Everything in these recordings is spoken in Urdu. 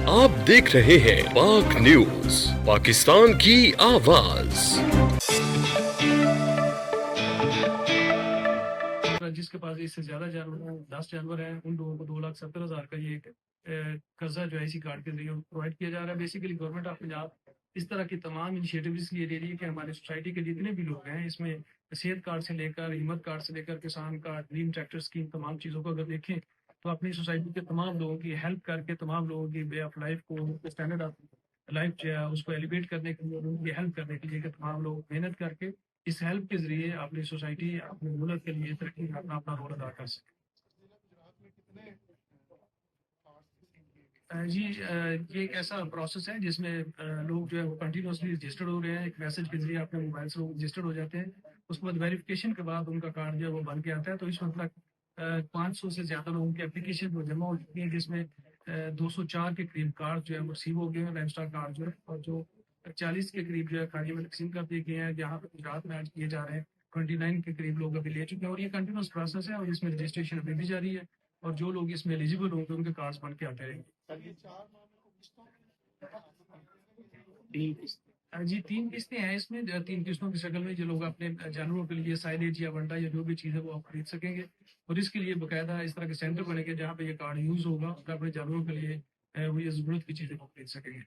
آپ دیکھ رہے ہیں پاک نیوز، پاکستان کی آواز۔ جس کے پاس اس سے زیادہ جانور ہیں، 10 جانور ہیں، ان لوگوں کو 2,70,000 کا یہ قرضہ جو ہے اسی کارڈ کے ذریعے پرووائڈ کیا جا رہا ہے۔ بیسیکلی گورنمنٹ آف پنجاب اس طرح کی تمام انیشیٹو اس لیے لے رہی ہے کہ ہماری سوسائٹی کے جتنے بھی لوگ ہیں، اس میں صحت کارڈ سے لے کر ہمت کارڈ سے لے کر کسان کارڈ، ڈریم ٹریکٹر اسکیم، تمام چیزوں کو اگر دیکھیں تو اپنی سوسائٹی کے تمام لوگوں کی ہیلپ کر کے، تمام لوگوں کی وے آف لائف کو، اسٹینڈرڈ آف لائف جو ہے اس کو ایلیویٹ کرنے کے لیے، ان کی ہیلپ کرنے کے لیے کہ تمام لوگ محنت کر کے اس ہیلپ کے ذریعے اپنی سوسائٹی، اپنے ملک کے لیے ترقی میں اپنا رول ادا کر سکیں۔ جی یہ ایک ایسا پروسیس ہے جس میں لوگ جو ہے وہ کنٹینیوسلی رجسٹرڈ ہو رہے ہیں۔ ایک میسج کے ذریعے اپنے موبائل سے لوگ رجسٹرڈ ہو جاتے ہیں، اس کے بعد ویریفیکیشن کے بعد ان کا کارڈ جو ہے وہ بن کے آتا ہے۔ تو اس وقت تک 500 سے زیادہ لوگوں کی اپلیکیشن وہ جمع ہو چکی ہیں، جس میں 204 کے قریب کارڈ جو ہے وہ ریسیو ہو گئے ہیں، لائف اسٹار کارڈ جو ہے، اور جو 40 کے قریب جو ہے کھانے میں تقسیم کر دیے گئے ہیں، جہاں پہ گجرات میں آج کیے جا رہے ہیں۔ 29 کے قریب لوگ ابھی لے چکے ہیں، اور یہ کنٹینیوس پروسیس ہے، اور اس میں رجسٹریشن ابھی بھی جاری ہے، اور جو لوگ اس میں ایلیجیبل ہوں گے ان کے کارڈ بن کے آتے رہیں گے۔ جی 3 قسطیں ہیں اس میں، 3 قسطوں کی شکل میں جو لوگ اپنے جانوروں کے لیے سائلیج یا ونڈا یا جو بھی چیز ہے وہ آپ خرید سکیں گے، اور اس کے لیے باقاعدہ اس طرح کے سینٹر بنے گے جہاں پہ یہ کارڈ یوز ہوگا، اور اپنے جانوروں کے لیے وہ یہ ضرورت کی چیزیں وہ خرید سکیں گے۔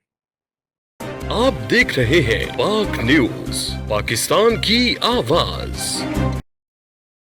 آپ دیکھ رہے ہیں پاک نیوز، پاکستان کی آواز۔